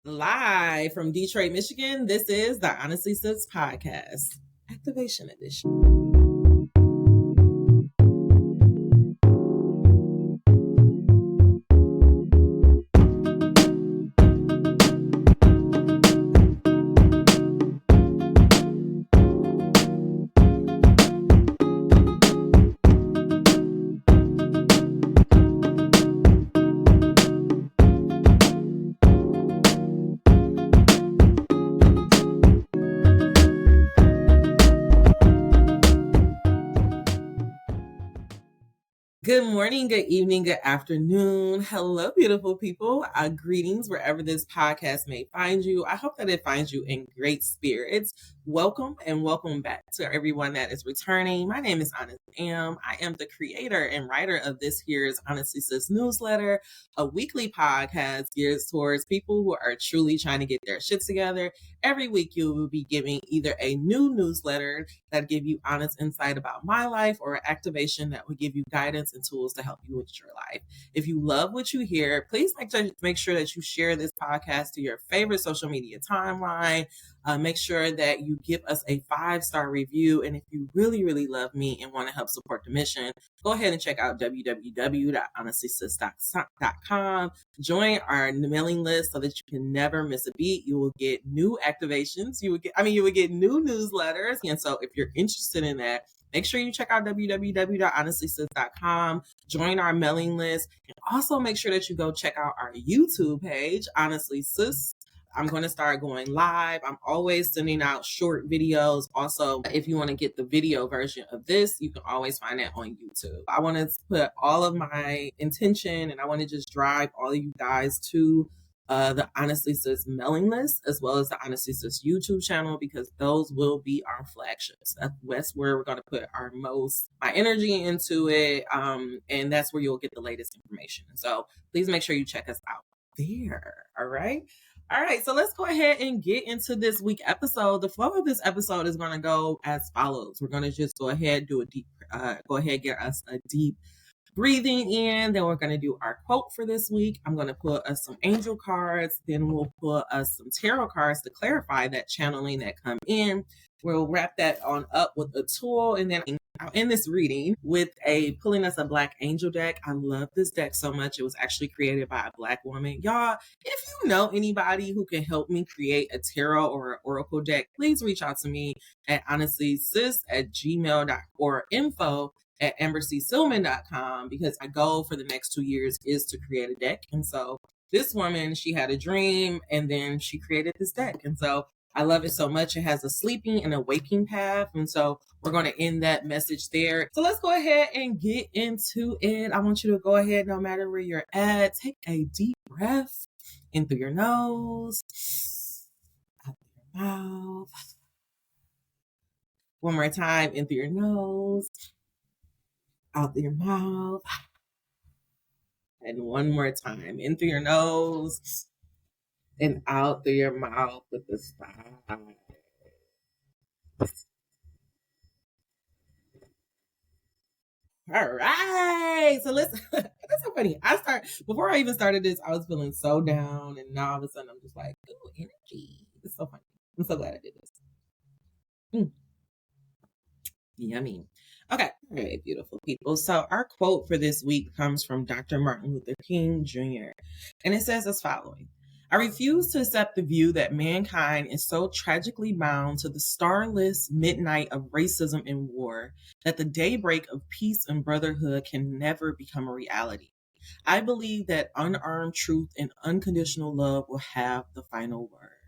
Live from Detroit, Michigan, this is the Honestly Sis podcast, Activation Edition. Good morning, good evening, good afternoon. Hello, beautiful people. Greetings wherever this podcast may find you. I hope that it finds you in great spirits. Welcome and welcome back to everyone that is returning. My name is Honest Am. I am the creator and writer of this here's Honestly Sis newsletter, a weekly podcast geared towards people who are truly trying to get their shit together. Every week you will be giving either a new newsletter that give you honest insight about my life or activation that will give you guidance and tools to help you with your life. If you love what you hear, please make sure that you share this podcast to your favorite social media timeline. Make sure that you give us a 5-star review. And if you really, really love me and want to help support the mission, go ahead and check out www.honestlysis.com. Join our mailing list so that you can never miss a beat. You will get new activations. You would get new newsletters. And so if you're interested in that, make sure you check out www.honestlysis.com. Join our mailing list. And also make sure that you go check out our YouTube page, Honestly Sis. I'm going to start going live. I'm always sending out short videos. Also, if you want to get the video version of this, you can always find that on YouTube. I want to put all of my intention and I want to just drive all of you guys to the Honestly Sis mailing list, as well as the Honestly Sis YouTube channel, because those will be our flagships. That's where we're going to put my energy into it. And that's where you'll get the latest information. So please make sure you check us out there. All right. All right, so let's go ahead and get into this week episode. The flow of this episode is going to go as follows. We're going to just go ahead, get us a deep breathing in. Then we're going to do our quote for this week. I'm going to pull us some angel cards. Then we'll pull us some tarot cards to clarify that channeling that come in. We'll wrap that on up with a tool, and then I'll end this reading with pulling us a Black Angel deck. I love this deck so much. It was actually created by a Black woman. Y'all, if you know anybody who can help me create a tarot or an oracle deck, please reach out to me at honestlysis@gmail.com or info@ambercsilman.com, because my goal for the next 2 years is to create a deck. And so this woman, she had a dream and then she created this deck. And so I love it so much. It has a sleeping and a waking path. And so we're going to end that message there. So let's go ahead and get into it. I want you to go ahead, no matter where you're at, take a deep breath in through your nose, out through your mouth. One more time, in through your nose, out through your mouth. And one more time, in through your nose and out through your mouth with the sigh. All right. So that's so funny. Before I even started this, I was feeling so down, and now all of a sudden I'm just like, ooh, energy. It's so funny. I'm so glad I did this. Yummy. Okay. All right, beautiful people. So our quote for this week comes from Dr. Martin Luther King Jr. And it says as following: I refuse to accept the view that mankind is so tragically bound to the starless midnight of racism and war that the daybreak of peace and brotherhood can never become a reality. I believe that unarmed truth and unconditional love will have the final word.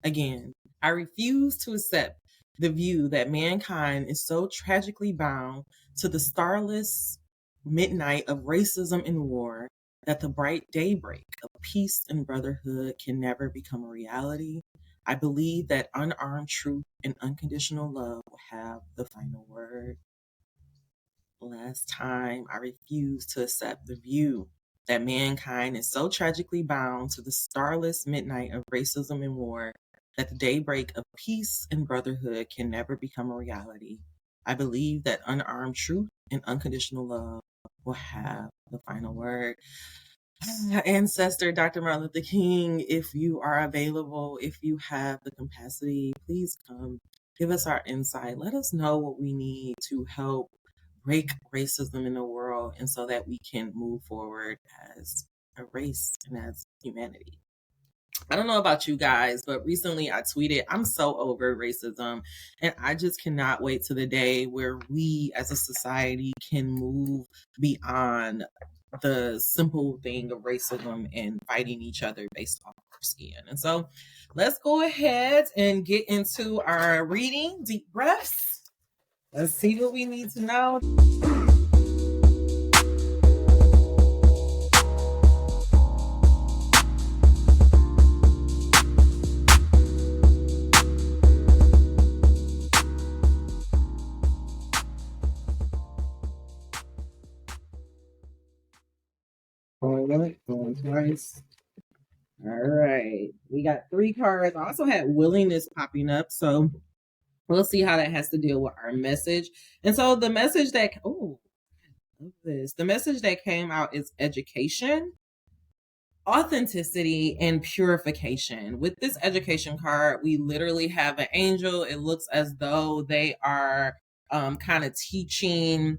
Again, I refuse to accept the view that mankind is so tragically bound to the starless midnight of racism and war that the bright daybreak of peace and brotherhood can never become a reality. I believe that unarmed truth and unconditional love will have the final word. Last time, I refuse to accept the view that mankind is so tragically bound to the starless midnight of racism and war that the daybreak of peace and brotherhood can never become a reality. I believe that unarmed truth and unconditional love will have the final word. Ancestor Dr. Martin Luther King, if you are available, if you have the capacity, please come give us our insight. Let us know what we need to help break racism in the world and so that we can move forward as a race and as humanity. I don't know about you guys, but recently I tweeted, I'm so over racism, and I just cannot wait to the day where we as a society can move beyond the simple thing of racism and fighting each other based off our skin. And so let's go ahead and get into our reading. Deep breaths. Let's see what we need to know. Going twice. All right. We got 3 cards. I also had willingness popping up. So we'll see how that has to deal with our message. And so the message that, the message that came out is education, authenticity, and purification. With this education card, we literally have an angel. It looks as though they are kind of teaching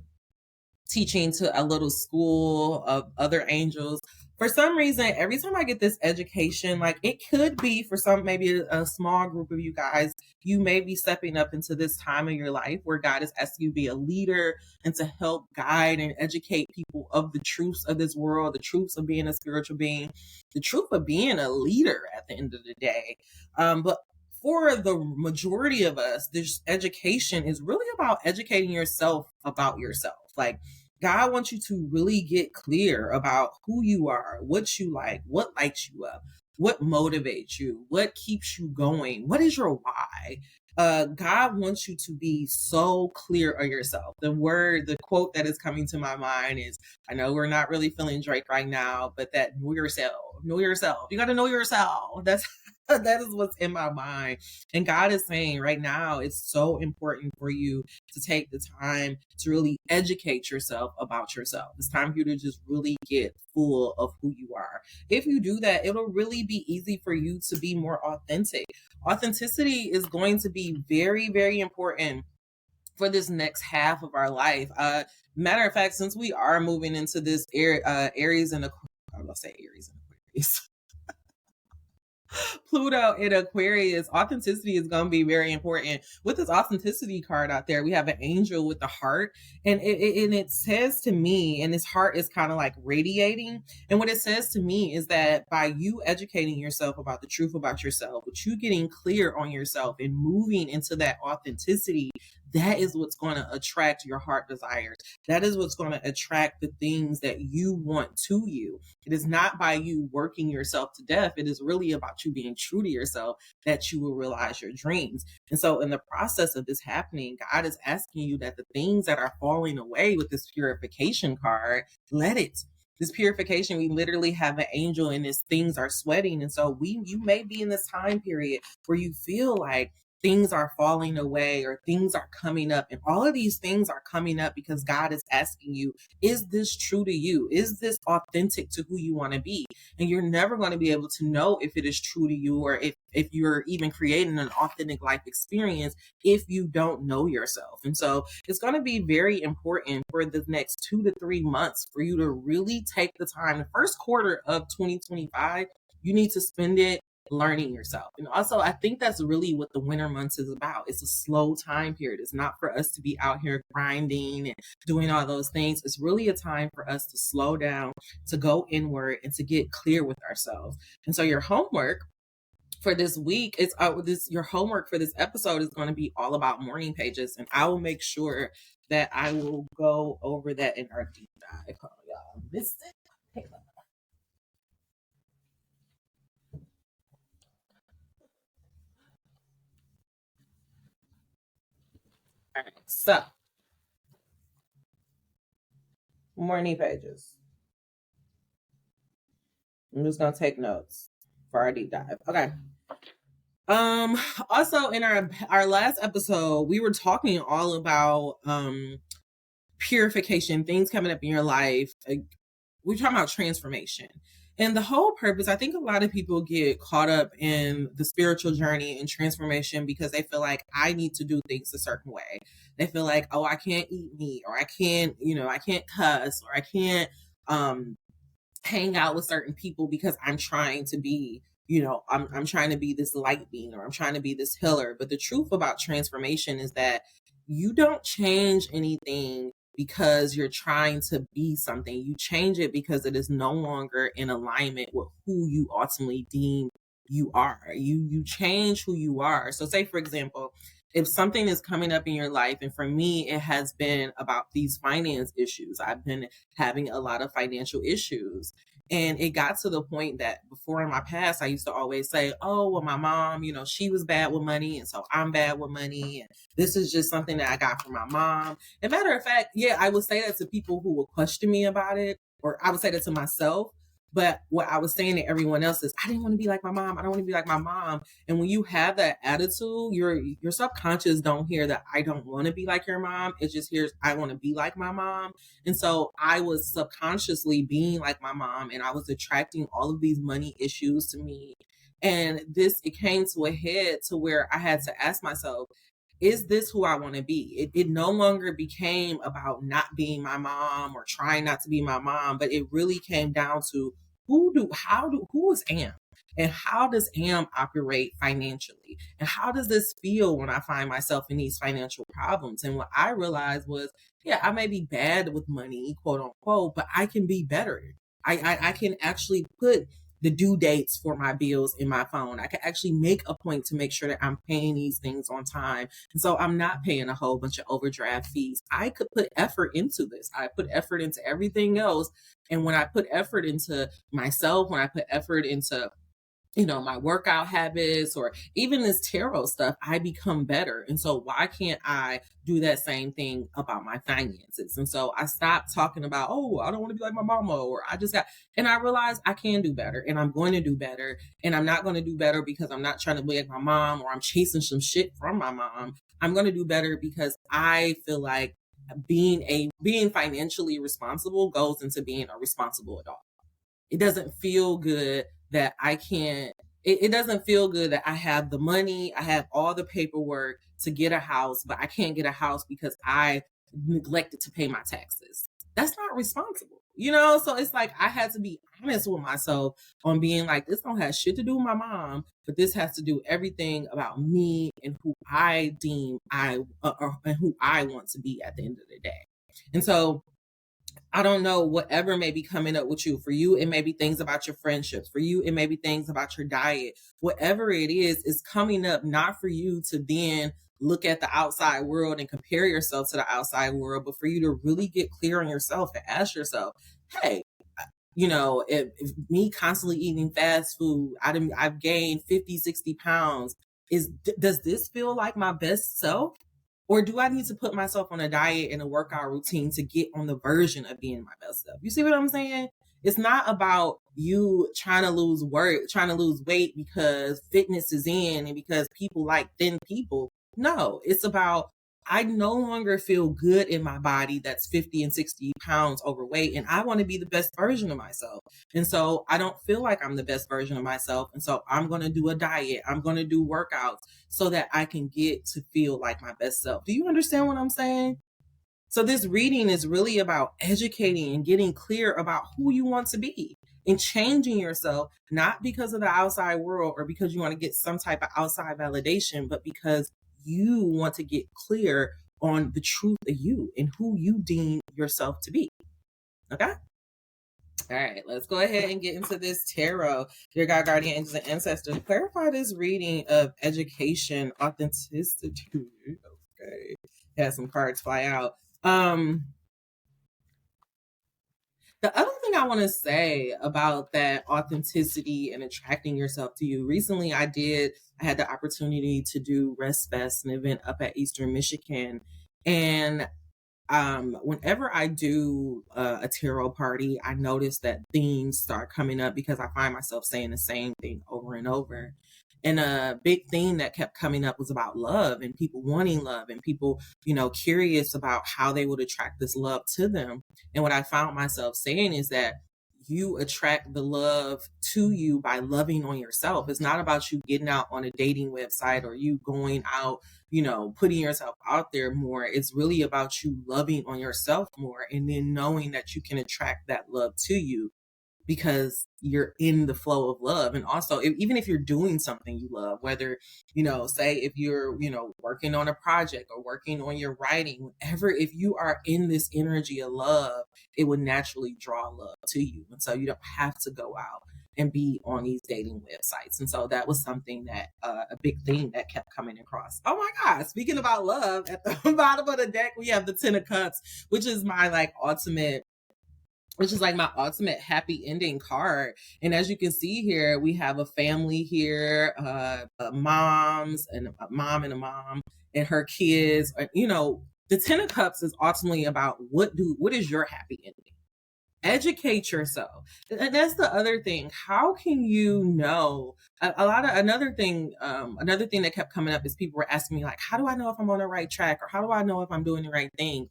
to a little school of other angels. For some reason, every time I get this education, like it could be for some, maybe a small group of you guys, you may be stepping up into this time of your life where God is asking you to be a leader and to help guide and educate people of the truths of this world, the truths of being a spiritual being, the truth of being a leader at the end of the day. But for the majority of us, this education is really about educating yourself about yourself. Like, God wants you to really get clear about who you are, what you like, what lights you up, what motivates you, what keeps you going, what is your why. God wants you to be so clear of yourself. The quote that is coming to my mind is, I know we're not really feeling Drake right now, but that know yourself. You got to know yourself. That is what's in my mind. And God is saying right now, it's so important for you to take the time to really educate yourself about yourself. It's time for you to just really get full of who you are. If you do that, it'll really be easy for you to be more authentic. Authenticity is going to be very, very important for this next half of our life. Matter of fact, since we are moving into this Aries and I'm gonna say Aries and Aquarius. Pluto in Aquarius, authenticity is going to be very important. With this authenticity card out there, we have an angel with the heart, and it says to me, and his heart is kind of like radiating. And what it says to me is that by you educating yourself about the truth about yourself, with you getting clear on yourself and moving into that authenticity, that is what's going to attract your heart desires. That is what's going to attract the things that you want to you. It is not by you working yourself to death. It is really about you being true to yourself that you will realize your dreams. And so in the process of this happening, God is asking you that the things that are falling away with this purification card, let it. This purification, we literally have an angel and his things are sweating. And so you may be in this time period where you feel like things are falling away or things are coming up. And all of these things are coming up because God is asking you, is this true to you? Is this authentic to who you want to be? And you're never going to be able to know if it is true to you or if you're even creating an authentic life experience if you don't know yourself. And so it's going to be very important for the next 2 to 3 months for you to really take the time. The first quarter of 2025, you need to spend it learning yourself. And also, I think that's really what the winter months is about. It's a slow time period. It's not for us to be out here grinding and doing all those things. It's really a time for us to slow down, to go inward, and to get clear with ourselves. And so your homework for this week is your homework for this episode is going to be all about morning pages, and I will make sure that I will go over that in our deep dive. Oh, y'all missed it. Hey, all right, so morning pages. I'm just gonna take notes for our deep dive. Okay. Also in our last episode, we were talking all about purification, things coming up in your life, we're talking about transformation. And the whole purpose, I think a lot of people get caught up in the spiritual journey and transformation because they feel like I need to do things a certain way. They feel like, oh, I can't eat meat, or I can't, I can't cuss, or I can't um hang out with certain people because I'm trying to be, I'm trying to be this light being, or I'm trying to be this healer. But the truth about transformation is that you don't change anything because you're trying to be something. You change it because it is no longer in alignment with who you ultimately deem you are. You change who you are. So say, for example, if something is coming up in your life, and for me, it has been about these finance issues. I've been having a lot of financial issues. And it got to the point that before in my past, I used to always say, oh, well, my mom, she was bad with money. And so I'm bad with money. And this is just something that I got from my mom. And matter of fact, yeah, I would say that to people who would question me about it, or I would say that to myself. But what I was saying to everyone else is, I didn't want to be like my mom. I don't want to be like my mom. And when you have that attitude, your subconscious don't hear that I don't want to be like your mom. It just hears I want to be like my mom. And so I was subconsciously being like my mom, and I was attracting all of these money issues to me. And it came to a head to where I had to ask myself, is this who I want to be? It no longer became about not being my mom or trying not to be my mom, but it really came down to who is Am? And how does Am operate financially? And how does this feel when I find myself in these financial problems? And what I realized was, yeah, I may be bad with money, quote unquote, but I can be better. I can actually put the due dates for my bills in my phone. I can actually make a point to make sure that I'm paying these things on time. And so I'm not paying a whole bunch of overdraft fees. I could put effort into this. I put effort into everything else. And when I put effort into myself, when I put effort into my workout habits, or even this tarot stuff, I become better. And so why can't I do that same thing about my finances? And so I stopped talking about, oh, I don't want to be like my mama, or and I realized I can do better, and I'm going to do better. And I'm not going to do better because I'm not trying to be like my mom, or I'm chasing some shit from my mom. I'm going to do better because I feel like being financially responsible goes into being a responsible adult. It doesn't feel good that I can't, it doesn't feel good that I have the money, I have all the paperwork to get a house, but I can't get a house because I neglected to pay my taxes. That's not responsible. So it's like I had to be honest with myself on being like, this don't have shit to do with my mom, but this has to do everything about me and who I deem and who I want to be at the end of the day. And so I don't know, whatever may be coming up with you. For you, it may be things about your friendships. For you, it may be things about your diet. Whatever it is coming up, not for you to then look at the outside world and compare yourself to the outside world, but for you to really get clear on yourself and ask yourself, hey, if me constantly eating fast food, I've gained 50, 60 pounds. Does this feel like my best self? Or do I need to put myself on a diet and a workout routine to get on the version of being my best self? You see what I'm saying? It's not about you trying to lose weight because fitness is in and because people like thin people. No, it's about I no longer feel good in my body that's 50 and 60 pounds overweight, and I want to be the best version of myself. And so I don't feel like I'm the best version of myself. And so I'm going to do a diet. I'm going to do workouts so that I can get to feel like my best self. Do you understand what I'm saying? So this reading is really about educating and getting clear about who you want to be and changing yourself, not because of the outside world or because you want to get some type of outside validation, but because you want to get clear on the truth of you and who you deem yourself to be. Okay? All right, let's go ahead and get into this tarot. Dear God, guardian angels, and ancestors, clarify this reading of education, authenticity. Okay, had some cards fly out. The other thing I want to say about that authenticity and attracting yourself to you, recently I had the opportunity to do Rest Fest, an event up at Eastern Michigan. And whenever I do a tarot party, I notice that themes start coming up because I find myself saying the same thing over and over. And a big theme that kept coming up was about love and people wanting love and people, curious about how they would attract this love to them. And what I found myself saying is that you attract the love to you by loving on yourself. It's not about you getting out on a dating website or you going out, putting yourself out there more. It's really about you loving on yourself more and then knowing that you can attract that love to you because you're in the flow of love. And also, even if you're doing something you love, whether, say if you're, working on a project or working on your writing, whatever, if you are in this energy of love, it would naturally draw love to you. And so you don't have to go out and be on these dating websites. And so that was something that a big thing that kept coming across. Oh my God, speaking about love, at the bottom of the deck, we have the 10 of Cups, which is my my ultimate happy ending card. And as you can see here, we have a family here, moms and a mom and her kids. The 10 of Cups is ultimately about what is your happy ending? Educate yourself. And that's the other thing. How can you know? Another thing that kept coming up is people were asking me, like, how do I know if I'm on the right track? Or how do I know if I'm doing the right thing?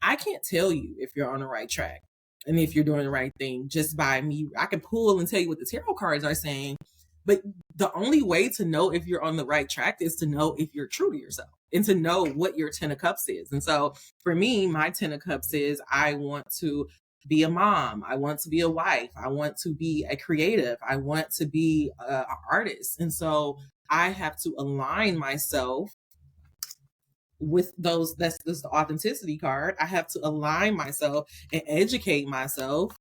I can't tell you if you're on the right track and if you're doing the right thing just by me. I can pull and tell you what the tarot cards are saying, but the only way to know if you're on the right track is to know if you're true to yourself and to know what your 10 of Cups is. And so for me, my 10 of Cups is I want to be a mom. I want to be a wife. I want to be a creative. I want to be an artist. And so I have to align myself with those. That's the authenticity card. I have to align myself and educate myself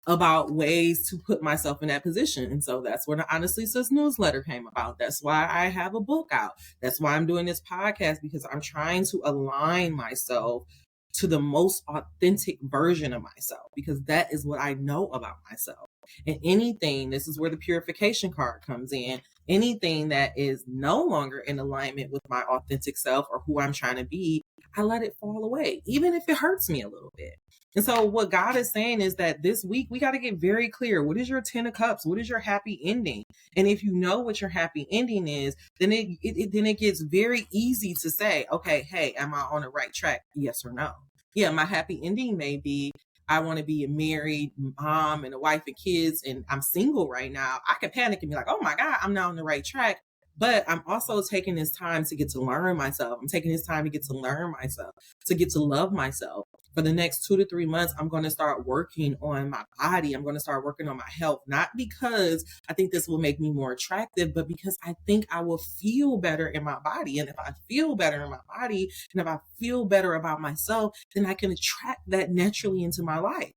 about ways to put myself in that position. And so that's where the Honestly Sis newsletter came about. That's why I have a book out. That's why I'm doing this podcast, because I'm trying to align myself to the most authentic version of myself, because that is what I know about myself. And anything, this is where the purification card comes in, anything that is no longer in alignment with my authentic self or who I'm trying to be, I let it fall away, even if it hurts me a little bit. And so what God is saying is that this week we got to get very clear. What is your 10 of Cups? What is your happy ending? And if you know what your happy ending is, then it gets very easy to say, okay, hey, am I on the right track? Yes or no. Yeah, my happy ending may be I want to be a married mom and a wife and kids, and I'm single right now. I can panic and be like, oh my God, I'm not on the right track. But I'm also taking this time to get to learn myself. I'm taking this time to get to learn myself, to get to love myself. For the next 2 to 3 months, I'm going to start working on my body. I'm going to start working on my health, not because I think this will make me more attractive, but because I think I will feel better in my body. And if I feel better in my body, and if I feel better about myself, then I can attract that naturally into my life.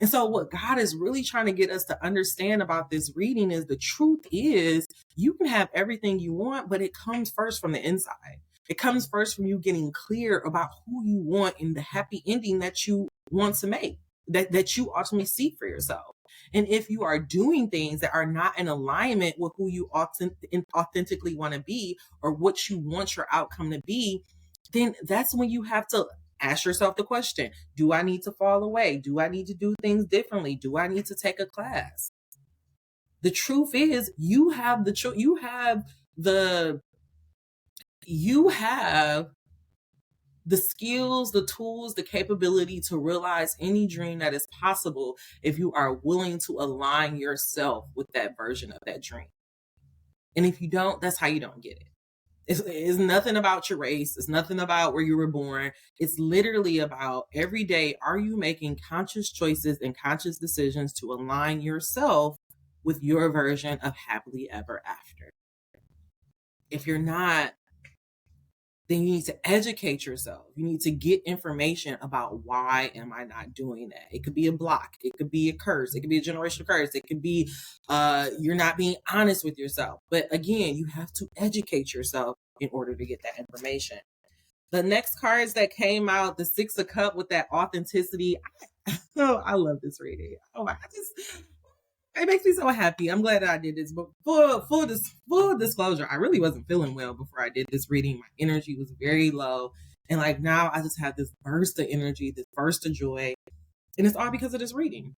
And so what God is really trying to get us to understand about this reading is the truth is you can have everything you want, but it comes first from the inside. It comes first from you getting clear about who you want and the happy ending that you want to make, that you ultimately seek for yourself. And if you are doing things that are not in alignment with who you authentically want to be or what you want your outcome to be, then that's when you have to ask yourself the question, do I need to fall away? Do I need to do things differently? Do I need to take a class? The truth is you have the skills, the tools, the capability to realize any dream that is possible if you are willing to align yourself with that version of that dream. And if you don't, that's how you don't get it. It's nothing about your race. It's nothing about where you were born. It's literally about every day, are you making conscious choices and conscious decisions to align yourself with your version of happily ever after? If you're not, then you need to educate yourself. You need to get information about why am I not doing that? It could be a block. It could be a curse. It could be a generational curse. It could be you're not being honest with yourself. But again, you have to educate yourself in order to get that information. The next cards that came out, the 6 of Cups with that authenticity. I love this reading. It makes me so happy. I'm glad that I did this. But full disclosure, I really wasn't feeling well before I did this reading. My energy was very low. And like now I just have this burst of energy, this burst of joy. And it's all because of this reading.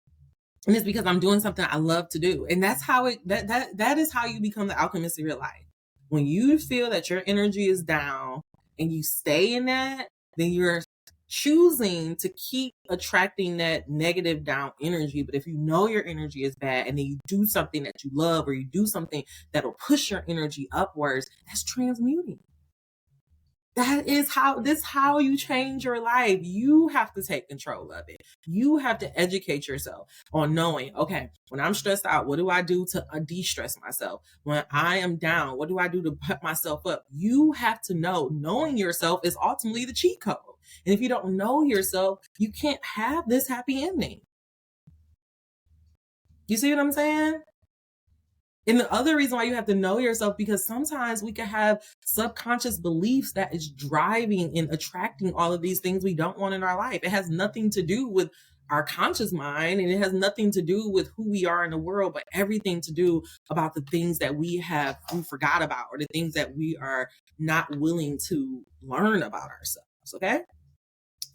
And it's because I'm doing something I love to do. And that's how that is how you become the alchemist of your life. When you feel that your energy is down and you stay in that, then you're choosing to keep attracting that negative down energy. But if you know your energy is bad and then you do something that you love, or you do something that'll push your energy upwards, that's transmuting. That is how you change your life. You have to take control of it. You have to educate yourself on knowing, okay, when I'm stressed out, what do I do to de-stress myself? When I am down, what do I do to put myself up? You have to know. Knowing yourself is ultimately the cheat code. And if you don't know yourself, you can't have this happy ending. You see what I'm saying? And the other reason why you have to know yourself, because sometimes we can have subconscious beliefs that is driving and attracting all of these things we don't want in our life. It has nothing to do with our conscious mind, and it has nothing to do with who we are in the world, but everything to do about the things that we forgot about, or the things that we are not willing to learn about ourselves. Okay.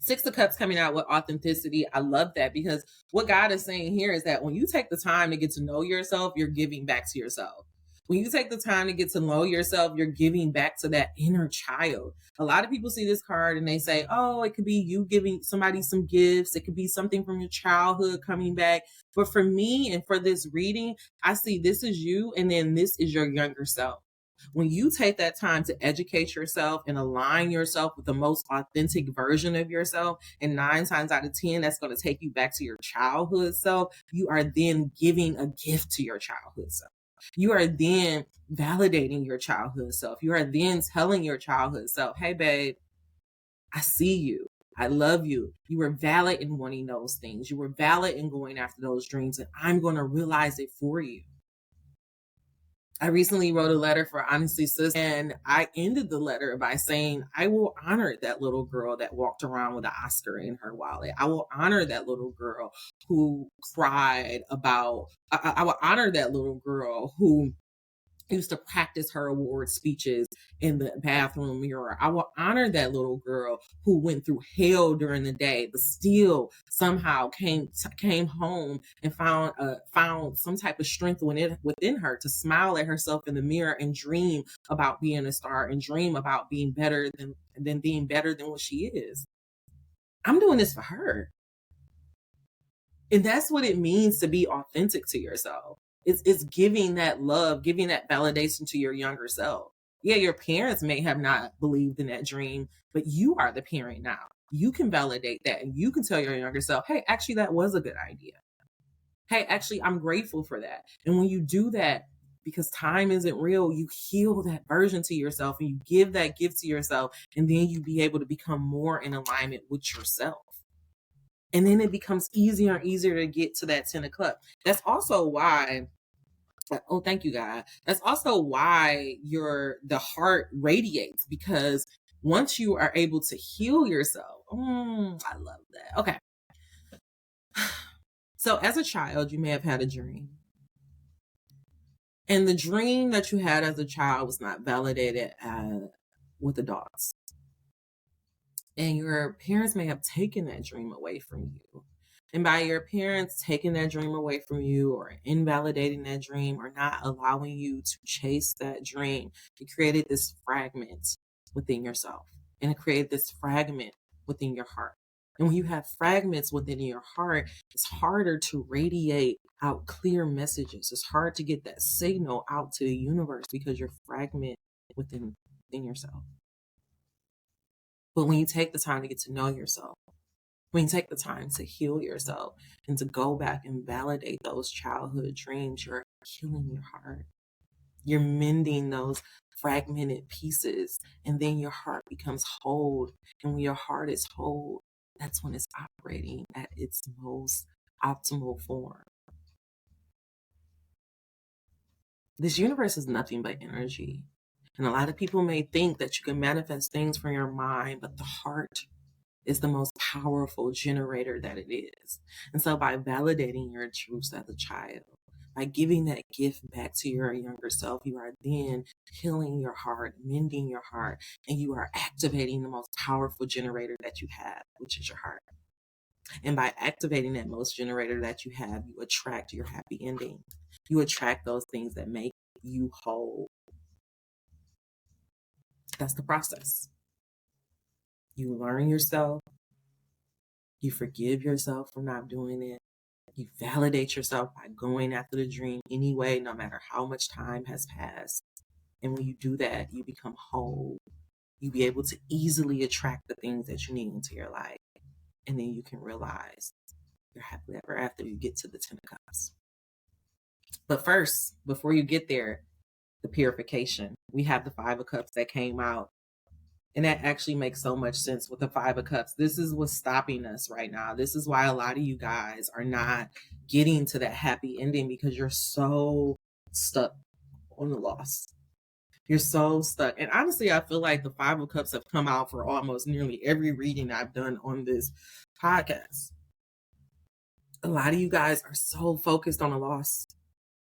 Six of Cups coming out with authenticity. I love that, because what God is saying here is that when you take the time to get to know yourself, you're giving back to yourself. When you take the time to get to know yourself, you're giving back to that inner child. A lot of people see this card and they say, oh, it could be you giving somebody some gifts. It could be something from your childhood coming back. But for me and for this reading, I see this is you, and then this is your younger self. When you take that time to educate yourself and align yourself with the most authentic version of yourself, and 9 times out of 10, that's going to take you back to your childhood self, you are then giving a gift to your childhood self. You are then validating your childhood self. You are then telling your childhood self, hey, babe, I see you. I love you. You were valid in wanting those things. You were valid in going after those dreams, and I'm going to realize it for you. I recently wrote a letter for Honestly Sis, and I ended the letter by saying, I will honor that little girl that walked around with an Oscar in her wallet. I will honor that little girl who cried about, I will honor that little girl who used to practice her award speeches in the bathroom mirror. I will honor that little girl who went through hell during the day, but still somehow came home and found some type of strength within her to smile at herself in the mirror and dream about being a star, and dream about being better than being better than what she is. I'm doing this for her. And that's what it means to be authentic to yourself. It's giving that love, giving that validation to your younger self. Yeah, your parents may have not believed in that dream, but you are the parent now. You can validate that, and you can tell your younger self, hey, actually, that was a good idea. Hey, actually, I'm grateful for that. And when you do that, because time isn't real, you heal that version to yourself, and you give that gift to yourself, and then you be able to become more in alignment with yourself. And then it becomes easier and easier to get to that 10 of Cups. That's also why, oh, thank you, God. That's also why the heart radiates, because once you are able to heal yourself, I love that. Okay. So as a child, you may have had a dream. And the dream that you had as a child was not validated with adults. And your parents may have taken that dream away from you. And by your parents taking that dream away from you, or invalidating that dream, or not allowing you to chase that dream, it created this fragment within yourself. And it created this fragment within your heart. And when you have fragments within your heart, it's harder to radiate out clear messages. It's hard to get that signal out to the universe, because you're fragmented within yourself. But when you take the time to get to know yourself, when you take the time to heal yourself and to go back and validate those childhood dreams, you're healing your heart. You're mending those fragmented pieces, and then your heart becomes whole. And when your heart is whole, that's when it's operating at its most optimal form. This universe is nothing but energy. And a lot of people may think that you can manifest things from your mind, but the heart is the most powerful generator that it is. And so by validating your truths as a child, by giving that gift back to your younger self, you are then healing your heart, mending your heart, and you are activating the most powerful generator that you have, which is your heart. And by activating that most generator that you have, you attract your happy ending. You attract those things that make you whole. That's the process. You learn yourself, You forgive yourself for not doing it. You validate yourself by going after the dream anyway, no matter how much time has passed. And when you do that, you become whole. You be able to easily attract the things that you need into your life. And then you can realize you're happily ever after you get to the 10 of cups. But first, before you get there, the purification. We have the 5 of cups that came out. And that actually makes so much sense with the 5 of cups. This is what's stopping us right now. This is why a lot of you guys are not getting to that happy ending, because you're so stuck on the loss. You're so stuck. And honestly, I feel like the 5 of cups have come out for almost nearly every reading I've done on this podcast. A lot of you guys are so focused on the loss.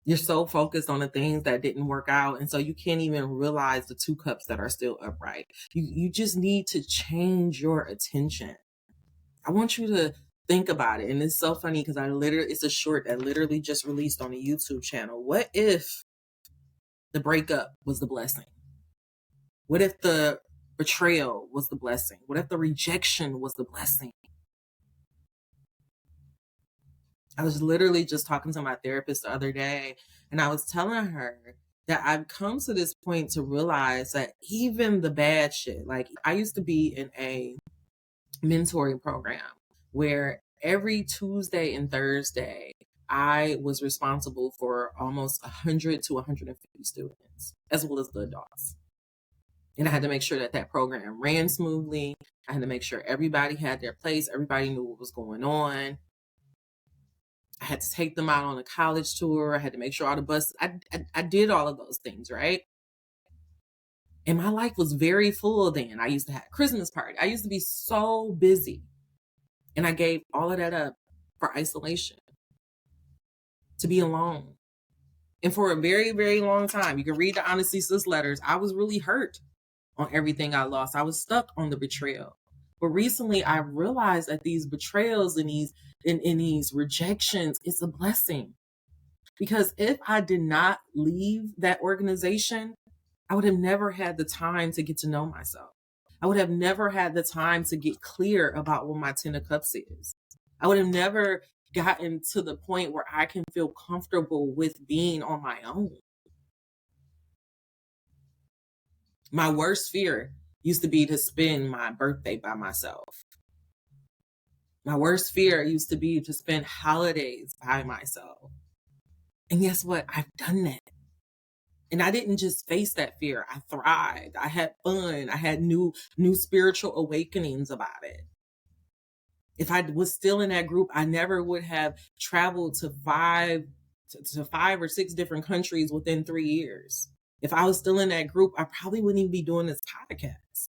You're so focused on the things that didn't work out. And so you can't even realize the 2 cups that are still upright. You just need to change your attention. I want you to think about it. And it's so funny because it's a short that literally just released on the YouTube channel. What if the breakup was the blessing? What if the betrayal was the blessing? What if the rejection was the blessing? I was literally just talking to my therapist the other day, and I was telling her that I've come to this point to realize that even the bad shit, like I used to be in a mentoring program where every Tuesday and Thursday, I was responsible for almost 100 to 150 students, as well as the adults. And I had to make sure that that program ran smoothly. I had to make sure everybody had their place. Everybody knew what was going on. I had to take them out on a college tour. I had to make sure all the buses, I did all of those things, right? And my life was very full then. I used to have a Christmas party. I used to be so busy. And I gave all of that up for isolation, to be alone. And for a very, very long time, you can read the Honestly Sis letters, I was really hurt on everything I lost. I was stuck on the betrayal. But recently I realized that these betrayals and these rejections, it's a blessing. Because if I did not leave that organization, I would have never had the time to get to know myself. I would have never had the time to get clear about what my 10 of cups is. I would have never gotten to the point where I can feel comfortable with being on my own. My worst fear used to be to spend my birthday by myself. My worst fear used to be to spend holidays by myself. And guess what? I've done that. And I didn't just face that fear. I thrived. I had fun. I had new spiritual awakenings about it. If I was still in that group, I never would have traveled to five or six different countries within 3 years. If I was still in that group, I probably wouldn't even be doing this podcast.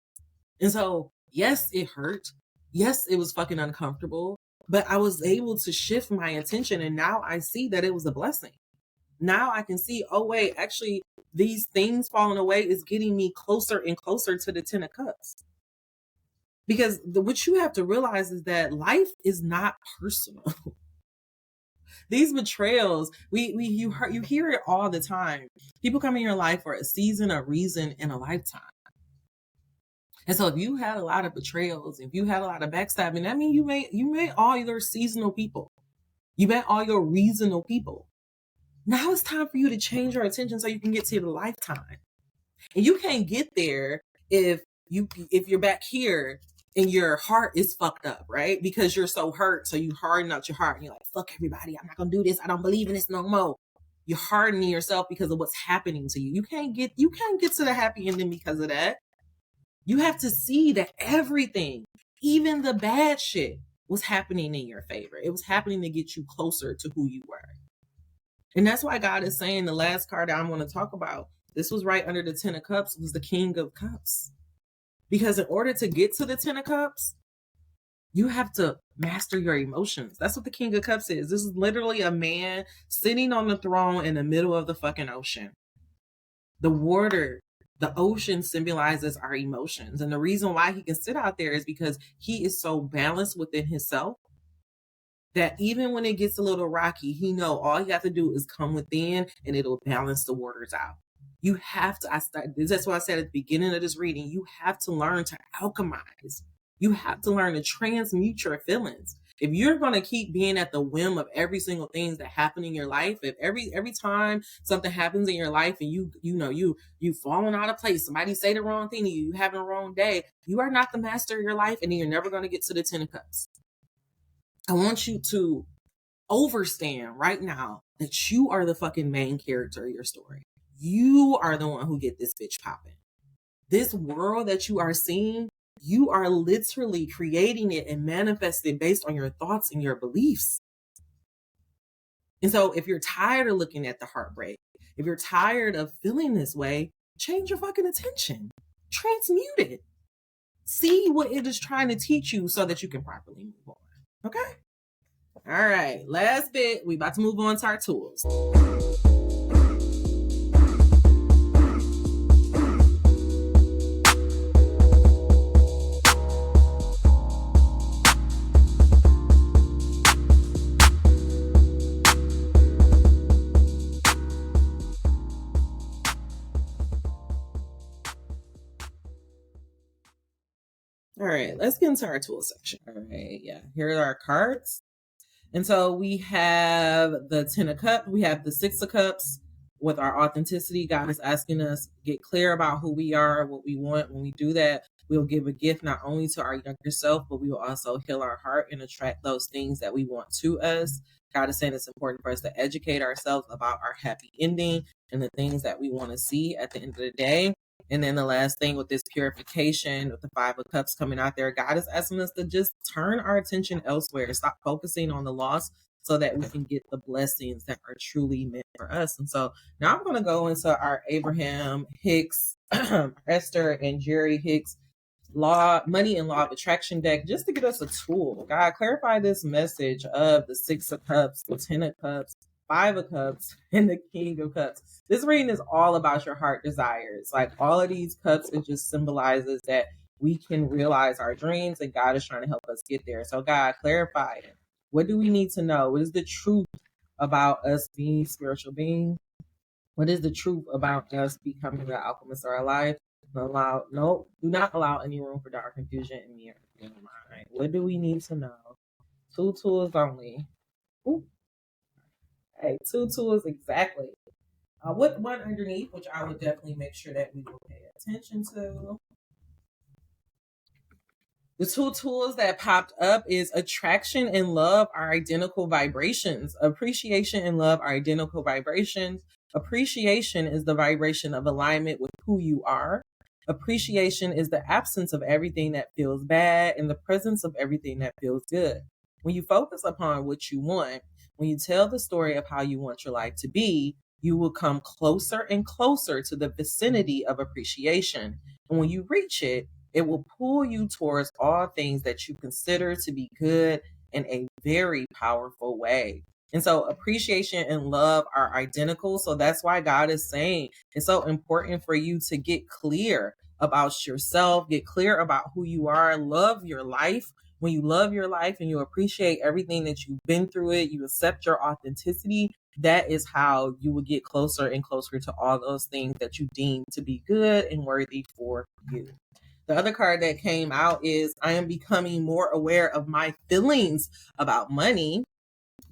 And so, yes, it hurt. Yes, it was fucking uncomfortable, but I was able to shift my attention. And now I see that it was a blessing. Now I can see, oh, wait, actually, these things falling away is getting me closer and closer to the 10 of cups. Because what you have to realize is that life is not personal. These betrayals, you hear it all the time. People come in your life for a season, a reason, and a lifetime. And so if you had a lot of betrayals, if you had a lot of backstabbing, that means you met all your seasonal people. You met all your reasonable people. Now it's time for you to change your attention so you can get to your lifetime. And you can't get there if you're back here and your heart is fucked up, right? Because you're so hurt. So you harden out your heart and you're like, fuck everybody. I'm not going to do this. I don't believe in this no more. You're hardening yourself because of what's happening to you. You can't get to the happy ending because of that. You have to see that everything, even the bad shit, was happening in your favor. It was happening to get you closer to who you were. And that's why God is saying the last card that I'm going to talk about, this was right under the 10 of cups, was the King of Cups. Because in order to get to the 10 of cups, you have to master your emotions. That's what the King of Cups is. This is literally a man sitting on the throne in the middle of the fucking ocean. The water, the ocean symbolizes our emotions. And the reason why he can sit out there is because he is so balanced within himself that even when it gets a little rocky, he know all you have to do is come within and it'll balance the waters out. You have to, that's what I said at the beginning of this reading, you have to learn to alchemize. You have to learn to transmute your feelings. If you're going to keep being at the whim of every single thing that happen in your life, if every time something happens in your life and you falling out of place, somebody say the wrong thing to you, you having a wrong day, you are not the master of your life, and then you're never going to get to the 10 of cups. I want you to overstand right now that you are the fucking main character of your story. You are the one who get this bitch popping. This world that you are seeing, you are literally creating it and manifesting based on your thoughts and your beliefs. And so if you're tired of looking at the heartbreak, if you're tired of feeling this way, change your fucking attention. Transmute it. See what it is trying to teach you so that you can properly move on. Okay? All right. Last bit. We about to move on to our tools. All right, let's get into our tool section. All right, yeah, here are our cards. And so we have the 10 of cups, we have the 6 of cups with our authenticity. God is asking us get clear about who we are, what we want. When we do that, we'll give a gift not only to our younger self, but we will also heal our heart and attract those things that we want to us. God is saying it's important for us to educate ourselves about our happy ending and the things that we want to see at the end of the day. And then the last thing with this purification, with the 5 of cups coming out there, God is asking us to just turn our attention elsewhere, stop focusing on the loss so that we can get the blessings that are truly meant for us. And so now I'm going to go into our Abraham Hicks, Esther and Jerry Hicks money and law of attraction deck, just to get us a tool. God, clarify this message of the 6 of cups, the 10 of cups, 5 of cups, and the King of cups. This reading is all about your heart desires. Like all of these cups, it just symbolizes that we can realize our dreams, and God is trying to help us get there. So God, clarify it. What do we need to know? What is the truth about us being spiritual beings? What is the truth about us becoming the alchemist of our life? Do not allow any room for dark confusion in your mind. What do we need to know? 2 tools only. Ooh. Hey, 2 tools exactly. With one underneath, which I would definitely make sure that we will pay attention to. The 2 tools that popped up is attraction and love are identical vibrations. Appreciation and love are identical vibrations. Appreciation is the vibration of alignment with who you are. Appreciation is the absence of everything that feels bad and the presence of everything that feels good. When you focus upon what you want, when you tell the story of how you want your life to be, you will come closer and closer to the vicinity of appreciation. And when you reach it, it will pull you towards all things that you consider to be good in a very powerful way. And so appreciation and love are identical. So that's why God is saying it's so important for you to get clear about yourself, get clear about who you are, love your life. When you love your life and you appreciate everything that you've been through it, you accept your authenticity, that is how you will get closer and closer to all those things that you deem to be good and worthy for you. The other card that came out is I am becoming more aware of my feelings about money.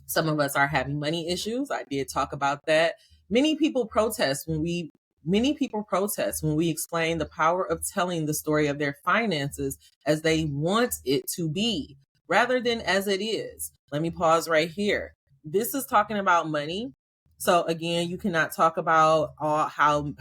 Some of us are having money issues. I did talk about that. Many people protest when we explain the power of telling the story of their finances as they want it to be rather than as it is. Let me pause right here. This is talking about money. So again, you cannot talk about how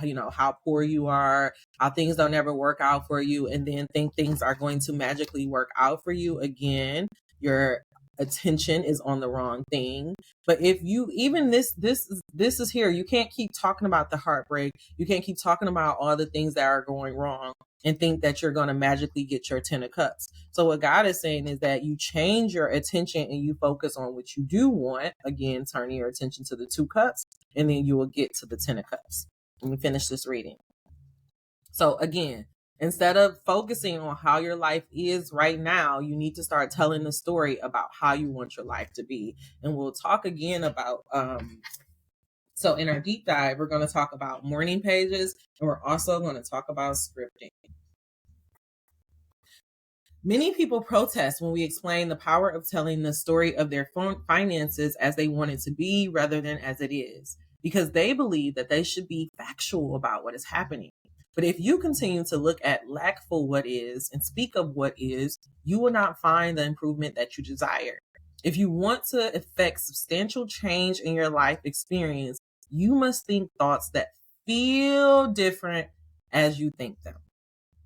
poor you are, how things don't ever work out for you, and then think things are going to magically work out for you. Again, your attention is on the wrong thing. But if you even this is here, you can't keep talking about the heartbreak. You can't keep talking about all the things that are going wrong and think that you're going to magically get your 10 of cups. So what God is saying is that you change your attention and you focus on what you do want. Again, turning your attention to the 2 cups, and then you will get to the 10 of cups. Let me finish this reading. So again, instead of focusing on how your life is right now, you need to start telling the story about how you want your life to be. And we'll talk again about so in our deep dive, we're going to talk about morning pages, and we're also going to talk about scripting. Many people protest when we explain the power of telling the story of their finances as they want it to be rather than as it is, because they believe that they should be factual about what is happening. But if you continue to look at lackful what is and speak of what is, you will not find the improvement that you desire. If you want to effect substantial change in your life experience, you must think thoughts that feel different as you think them.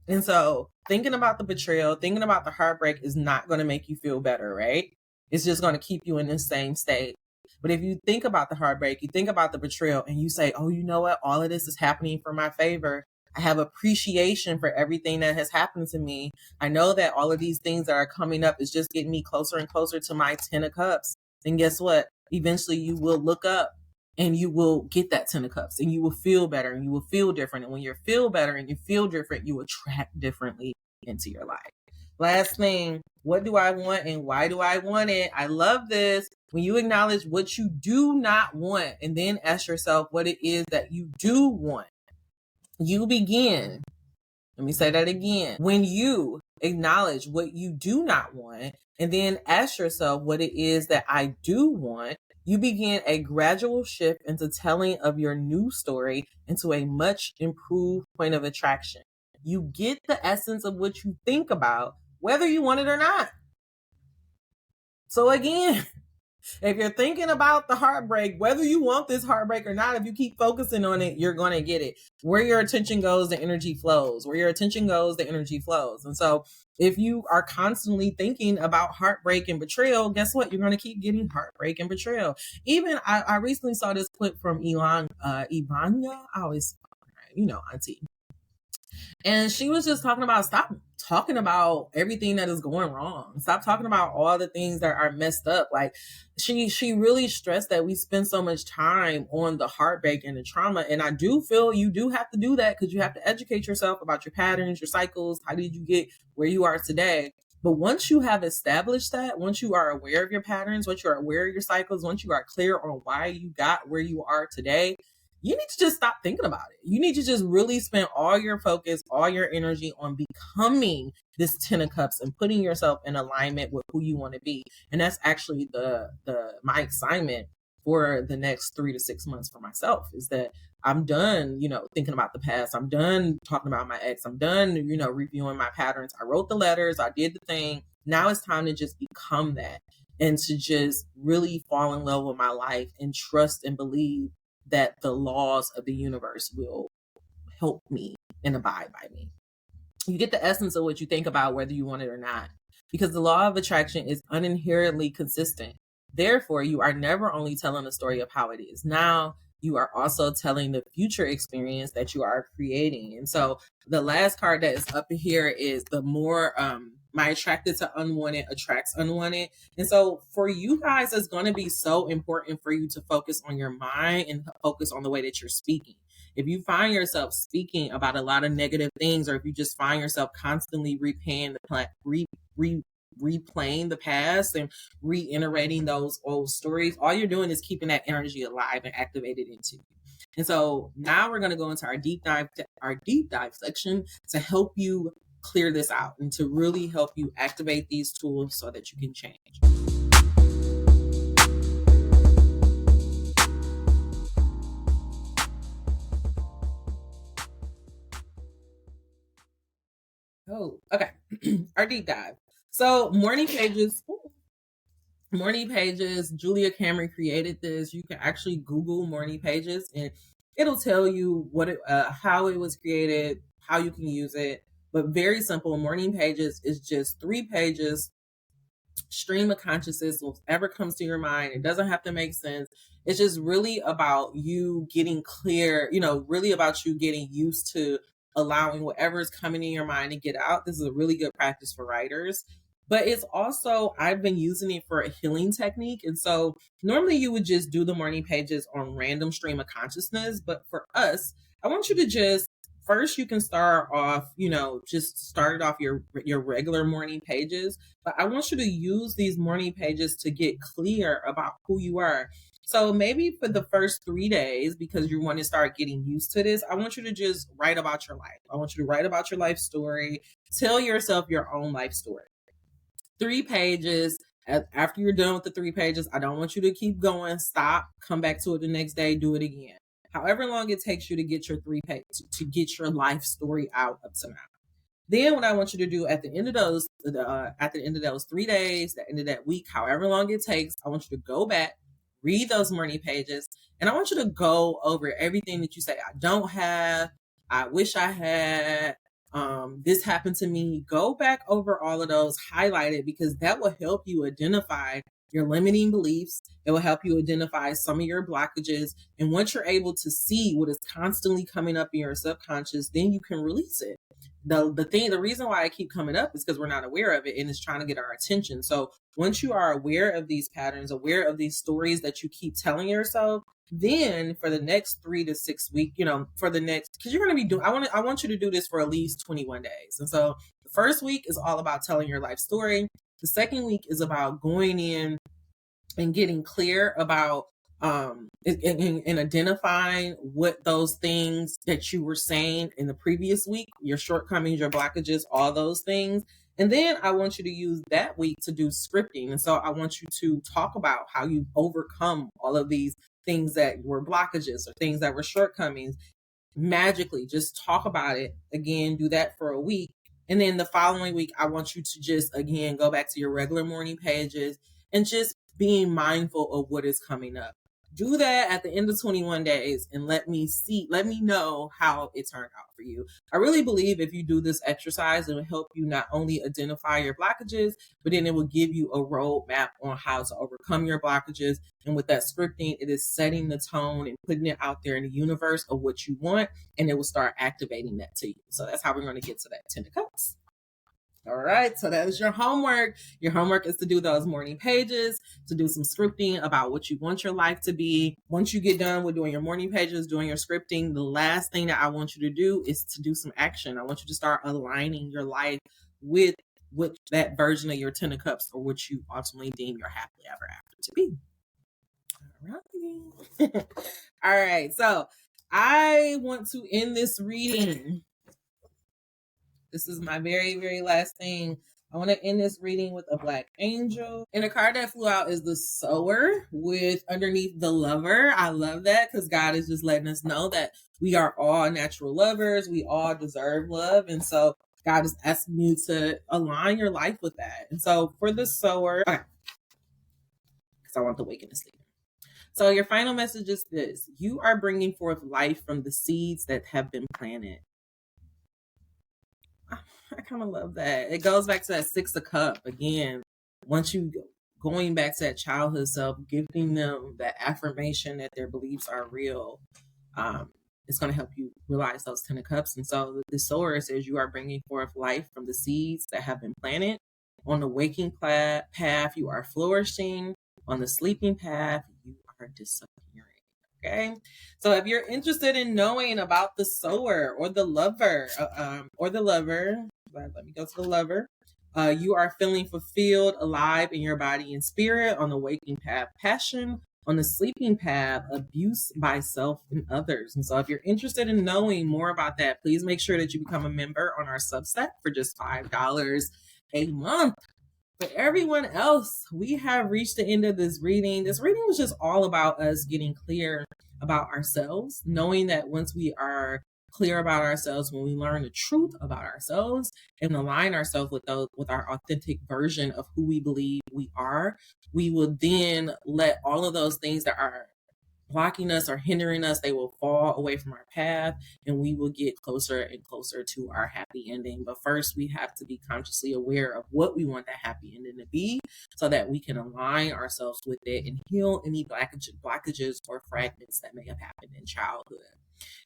And so thinking about the betrayal, thinking about the heartbreak is not going to make you feel better, right? It's just going to keep you in the same state. But if you think about the heartbreak, you think about the betrayal, and you say, oh, you know what? All of this is happening for my favor. I have appreciation for everything that has happened to me. I know that all of these things that are coming up is just getting me closer and closer to my 10 of cups. And guess what? Eventually you will look up and you will get that 10 of cups and you will feel better and you will feel different. And when you feel better and you feel different, you attract differently into your life. Last thing, what do I want and why do I want it? I love this. When you acknowledge what you do not want and then ask yourself what it is that you do want, you begin. Let me say that again. When you acknowledge what you do not want and then ask yourself what it is that I do want, you begin a gradual shift into telling of your new story into a much improved point of attraction. You get the essence of what you think about, whether you want it or not. So again, if you're thinking about the heartbreak, whether you want this heartbreak or not, if you keep focusing on it, you're going to get it. Where your attention goes, the energy flows. Where your attention goes, the energy flows. And so if you are constantly thinking about heartbreak and betrayal, guess what? You're going to keep getting heartbreak and betrayal. Even I recently saw this clip from Ivania. I always, Auntie. And she was just talking about, stop talking about everything that is going wrong. Stop talking about all the things that are messed up. Like she really stressed that we spend so much time on the heartbreak and the trauma. And I do feel you do have to do that because you have to educate yourself about your patterns, your cycles. How did you get where you are today? But once you have established that, once you are aware of your patterns, once you are aware of your cycles, once you are clear on why you got where you are today, you need to just stop thinking about it. You need to just really spend all your focus, all your energy on becoming this 10 of cups and putting yourself in alignment with who you want to be. And that's actually my assignment for the next 3 to 6 months for myself, is that I'm done, thinking about the past. I'm done talking about my ex. I'm done, reviewing my patterns. I wrote the letters. I did the thing. Now it's time to just become that and to just really fall in love with my life and trust and believe that the laws of the universe will help me and abide by me. You get the essence of what you think about, whether you want it or not, because the law of attraction is uninherently consistent. Therefore, you are never only telling the story of how it is now, you are also telling the future experience that you are creating. And so the last card that is up here is the more my attracted to unwanted attracts unwanted. And so for you guys, it's going to be so important for you to focus on your mind and focus on the way that you're speaking. If you find yourself speaking about a lot of negative things, or if you just find yourself constantly replaying the past and reiterating those old stories, all you're doing is keeping that energy alive and activated into you. And so now we're going to go into our deep dive section to help you clear this out and to really help you activate these tools so that you can change. Oh, okay. Our deep dive. So morning pages, Julia Cameron created this. You can actually Google morning pages and it'll tell you how it was created, how you can use it. But very simple. Morning pages is just 3 pages, stream of consciousness, whatever comes to your mind. It doesn't have to make sense. It's just really about you getting clear, really about you getting used to allowing whatever is coming in your mind to get out. This is a really good practice for writers. But it's also, I've been using it for a healing technique. And so normally you would just do the morning pages on random stream of consciousness. But for us, I want you to just, first you can start off, just start off your regular morning pages. But I want you to use these morning pages to get clear about who you are. So maybe for the first 3 days, because you want to start getting used to this, I want you to just write about your life. I want you to write about your life story. Tell yourself your own life story. 3 pages. After you're done with the 3 pages, I don't want you to keep going. Stop, come back to it the next day, do it again. However long it takes you to get your 3 pages, to get your life story out up to now. Then what I want you to do at the end of those, 3 days, the end of that week, however long it takes, I want you to go back, read those morning pages, and I want you to go over everything that you say, I don't have, I wish I had, this happened to me. Go back over all of those, highlight it, because that will help you identify your limiting beliefs. It will help you identify some of your blockages. And once you're able to see what is constantly coming up in your subconscious, then you can release it. The reason why I keep coming up is because we're not aware of it, and it's trying to get our attention. So once you are aware of these patterns, aware of these stories that you keep telling yourself, then for the next 3 to 6 weeks, for the next, because you're going to be doing, I want you to do this for at least 21 days. And so the first week is all about telling your life story. The second week is about going in and getting clear about and identifying what those things that you were saying in the previous week, your shortcomings, your blockages, all those things. And then I want you to use that week to do scripting. And so I want you to talk about how you overcome all of these things that were blockages or things that were shortcomings magically. Just talk about it again, do that for a week. And then the following week, I want you to just, again, go back to your regular morning pages and just being mindful of what is coming up. Do that at the end of 21 days and let me know how it turned out for you. I really believe if you do this exercise, it will help you not only identify your blockages, but then it will give you a roadmap on how to overcome your blockages. And with that scripting, it is setting the tone and putting it out there in the universe of what you want, and it will start activating that to you. So that's how we're going to get to that 10 of cups. All right, so that is your homework. Your homework is to do those morning pages, to do some scripting about what you want your life to be. Once you get done with doing your morning pages, doing your scripting, the last thing that I want you to do is to do some action. I want you to start aligning your life with that version of your 10 of cups, or what you ultimately deem your happily ever after to be. All right. All right, so I want to end this reading. This is my very, very last thing. I want to end this reading with a black angel. And the card that flew out is the sower with underneath the lover. I love that because God is just letting us know that we are all natural lovers. We all deserve love. And so God is asking you to align your life with that. And so for the sower, okay, because I want the waking to sleep. So your final message is this: you are bringing forth life from the seeds that have been planted. I kind of love that. It goes back to that 6 of cup again. Once you going back to that childhood self, giving them that affirmation that their beliefs are real, it's going to help you realize those 10 of cups. And so the sower says you are bringing forth life from the seeds that have been planted. On the waking path, you are flourishing. On the sleeping path, you are disappearing. Okay, so if you're interested in knowing about the sower or the lover, let me go to the lover. You are feeling fulfilled, alive in your body and spirit. On the waking path, passion. On the sleeping path, abuse by self and others. And so if you're interested in knowing more about that, please make sure that you become a member on our Substack for just $5 a month. For everyone else, we have reached the end of this reading. This reading was just all about us getting clear about ourselves, knowing that once we are clear about ourselves, when we learn the truth about ourselves and align ourselves with our authentic version of who we believe we are, we will then let all of those things that are blocking us or hindering us, they will fall away from our path, and we will get closer and closer to our happy ending. But first, we have to be consciously aware of what we want that happy ending to be, so that we can align ourselves with it and heal any blockages or fragments that may have happened in childhood.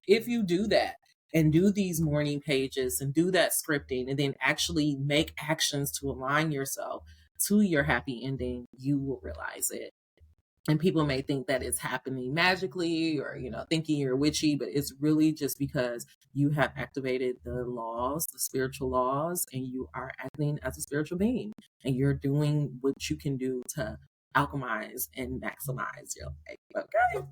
If you do that and do these morning pages and do that scripting and then actually make actions to align yourself to your happy ending, you will realize it. And people may think that it's happening magically or, thinking you're witchy, but it's really just because you have activated the laws, the spiritual laws, and you are acting as a spiritual being, and you're doing what you can do to alchemize and maximize your life. Okay.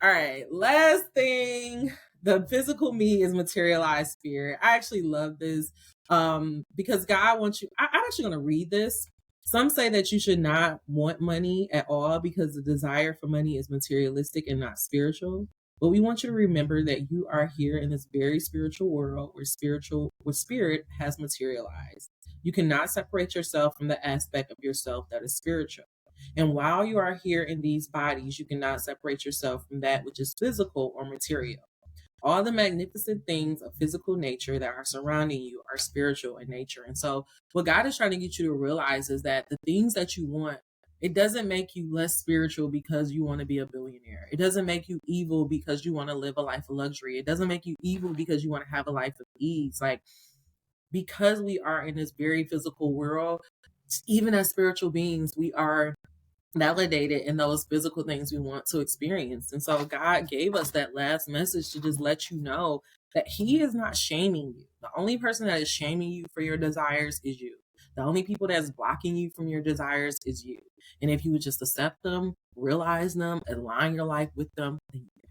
All right. Last thing, the physical me is materialized spirit. I actually love this because God wants you. I'm actually going to read this. Some say that you should not want money at all because the desire for money is materialistic and not spiritual. But we want you to remember that you are here in this very spiritual world where spirit has materialized. You cannot separate yourself from the aspect of yourself that is spiritual. And while you are here in these bodies, you cannot separate yourself from that which is physical or material. All the magnificent things of physical nature that are surrounding you are spiritual in nature. And so, what God is trying to get you to realize is that the things that you want, it doesn't make you less spiritual because you want to be a billionaire. It doesn't make you evil because you want to live a life of luxury. It doesn't make you evil because you want to have a life of ease. Like, because we are in this very physical world, even as spiritual beings, we are validated in those physical things we want to experience. And so God gave us that last message to just let you know that He is not shaming you. The only person that is shaming you for your desires is you. The only people that's blocking you from your desires is you. And if you would just accept them, realize them, align your life with them, then you can.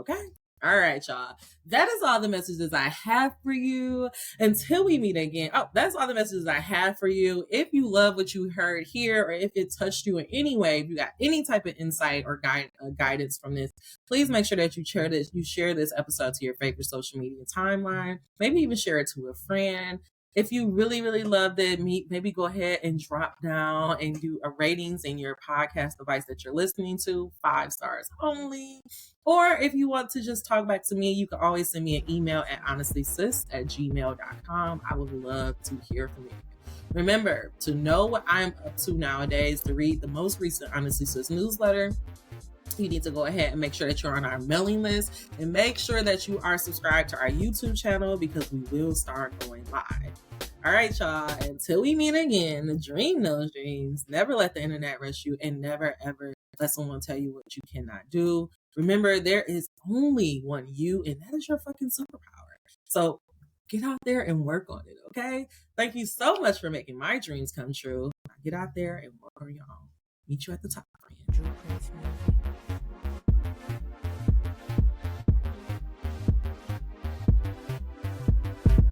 Okay? All right, y'all. That is all the messages I have for you. Until we meet again. Oh, that's all the messages I have for you. If you love what you heard here, or if it touched you in any way, if you got any type of insight or guidance from this, please make sure that you share this episode to your favorite social media timeline. Maybe even share it to a friend. If you really, really loved it, maybe go ahead and drop down and do a ratings in your podcast device that you're listening to, 5 stars only. Or if you want to just talk back to me, you can always send me an email at honestlysis@gmail.com. I would love to hear from you. Remember, to know what I'm up to nowadays, to read the most recent Honestly Sis newsletter, you need to go ahead and make sure that you're on our mailing list, and make sure that you are subscribed to our YouTube channel because we will start going live. All right, y'all. Until we meet again, dream those dreams. Never let the internet rush you, and never, ever let someone tell you what you cannot do. Remember, there is only one you, and that is your fucking superpower. So get out there and work on it, okay? Thank you so much for making my dreams come true. Now get out there and work on your own. Meet you at the top, friend.